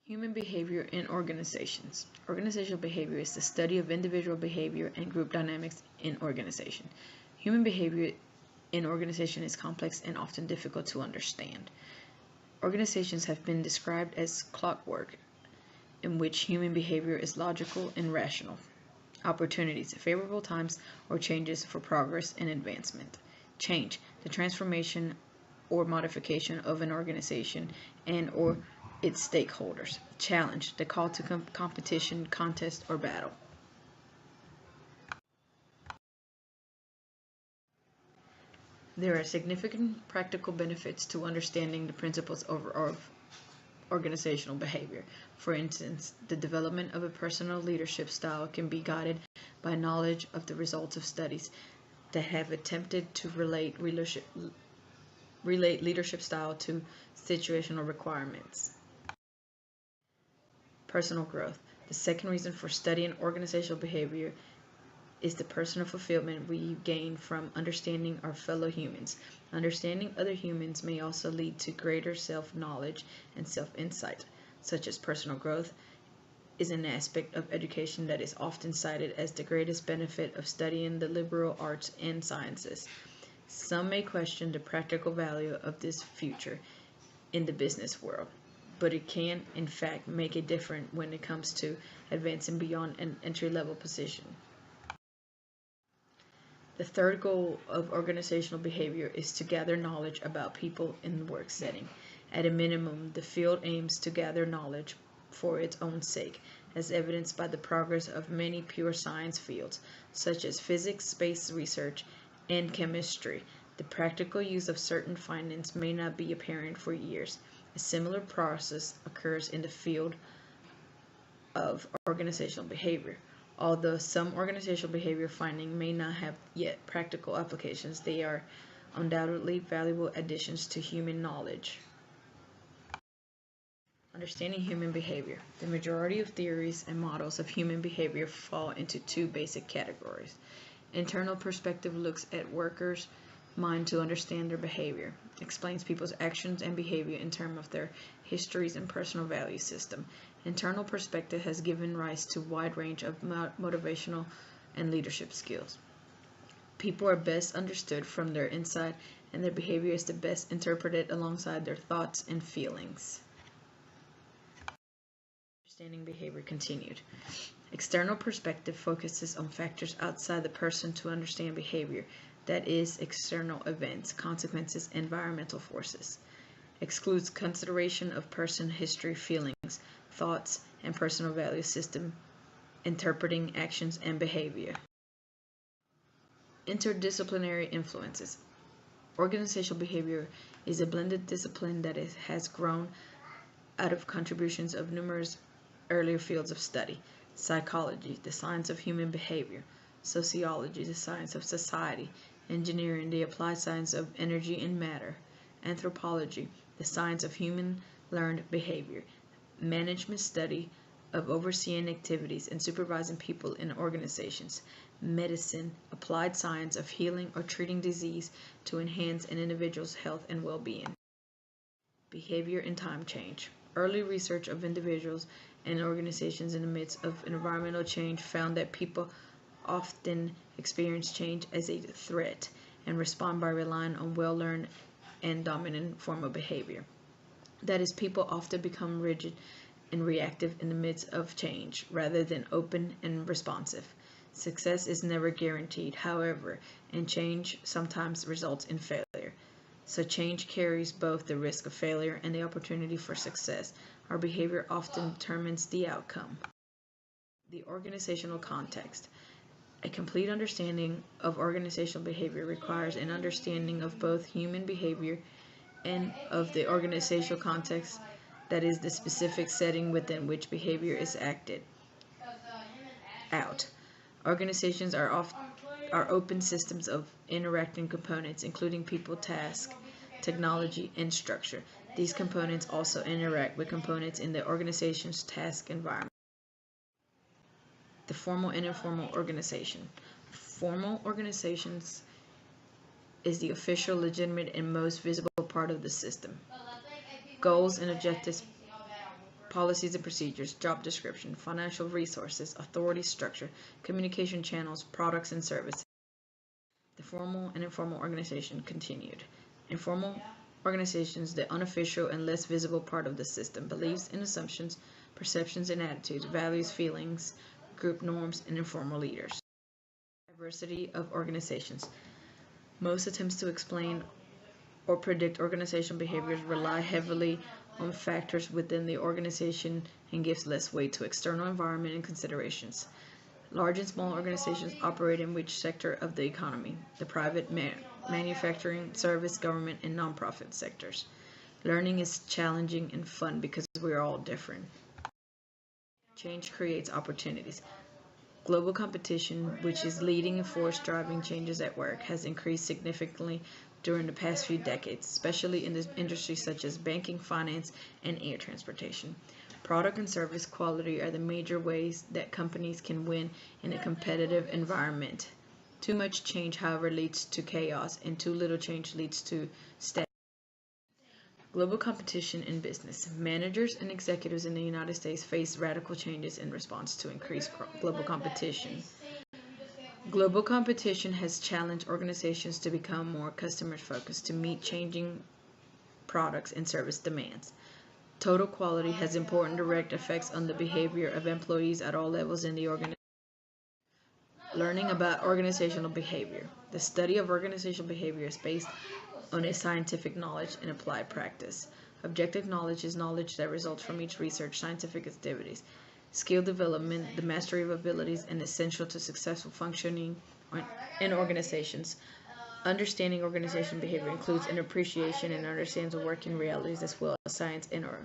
Human behavior in organizations. Organizational behavior is the study of individual behavior and group dynamics in organization. Human behavior in organization is complex and often difficult to understand. Organizations have been described as clockwork, in which human behavior is logical and rational. Opportunities, favorable times or changes for progress and advancement. Change, the transformation or modification of an organization and or its stakeholders. Challenge, the call to competition, contest, or battle. There are significant practical benefits to understanding the principles of organizational behavior. For instance, the development of a personal leadership style can be guided by knowledge of the results of studies that have attempted to relate leadership style to situational requirements. Personal growth. The second reason for studying organizational behavior is the personal fulfillment we gain from understanding our fellow humans. Understanding other humans may also lead to greater self-knowledge and self-insight, such as personal growth is an aspect of education that is often cited as the greatest benefit of studying the liberal arts and sciences. Some may question the practical value of this feature in the business world, but it can, in fact, make a difference when it comes to advancing beyond an entry-level position. The third goal of organizational behavior is to gather knowledge about people in the work setting. At a minimum, the field aims to gather knowledge for its own sake, as evidenced by the progress of many pure science fields, such as physics, space research, and chemistry. The practical use of certain findings may not be apparent for years. A similar process occurs in the field of organizational behavior. Although some organizational behavior findings may not have yet practical applications, they are undoubtedly valuable additions to human knowledge. Understanding human behavior. The majority of theories and models of human behavior fall into two basic categories. Internal perspective looks at workers' mind to understand their behavior, explains people's actions and behavior in terms of their histories and personal value system. Internal perspective has given rise to a wide range of motivational and leadership skills. People are best understood from their inside, and their behavior is the best interpreted alongside their thoughts and feelings. Understanding behavior continued. External perspective focuses on factors outside the person to understand behavior. That is, external events, consequences, environmental forces. Excludes consideration of person history, feelings, thoughts, and personal value system, interpreting actions and behavior. Interdisciplinary influences. Organizational behavior is a blended discipline that has grown out of contributions of numerous earlier fields of study. Psychology, the science of human behavior. Sociology, the science of society. Engineering, the applied science of energy and matter. Anthropology, the science of human learned behavior. Management, study of overseeing activities and supervising people in organizations. Medicine, applied science of healing or treating disease to enhance an individual's health and well-being. Behavior and time change. Early research of individuals and organizations in the midst of environmental change found that people often experience change as a threat and respond by relying on well-learned and dominant form of behavior. That is, people often become rigid and reactive in the midst of change rather than open and responsive. Success is never guaranteed, however, and change sometimes results in failure. So change carries both the risk of failure and the opportunity for success. Our behavior often determines the outcome. The organizational context. A complete understanding of organizational behavior requires an understanding of both human behavior and of the organizational context, that is, the specific setting within which behavior is acted out. Organizations are open systems of interacting components, including people, tasks, technology, and structure. These components also interact with components in the organization's task environment. The formal and informal organization. Formal organizations is the official, legitimate, and most visible part of the system. Goals and objectives policies and procedures, job description, financial resources, authority structure, communication channels, products and services. The formal and informal organization continued. Informal organizations, the unofficial and less visible part of the system, beliefs and assumptions, perceptions and attitudes, values, feelings, group norms, and informal leaders. Diversity of organizations. Most attempts to explain or predict organizational behaviors rely heavily on factors within the organization and gives less weight to external environment and considerations. Large and small organizations operate in which sector of the economy? The private, manufacturing, service, government, and nonprofit sectors. Learning is challenging and fun because we are all different. Change creates opportunities. Global competition, which is leading force driving changes at work, has increased significantly during the past few decades, especially in industries such as banking, finance, and air transportation. Product and service quality are the major ways that companies can win in a competitive environment. Too much change, however, leads to chaos, and too little change leads to stagnation. Global competition in business. Managers and executives in the United States face radical changes in response to increased global competition. Global competition has challenged organizations to become more customer-focused to meet changing products and service demands. Total quality has important direct effects on the behavior of employees at all levels in the organization. Learning about organizational behavior. The study of organizational behavior is based on a scientific knowledge and applied practice. Objective knowledge is knowledge that results from each research scientific activities. Skill development, the mastery of abilities, and essential to successful functioning in organizations. Understanding organizational behavior includes an appreciation and understands the working realities as well as science and or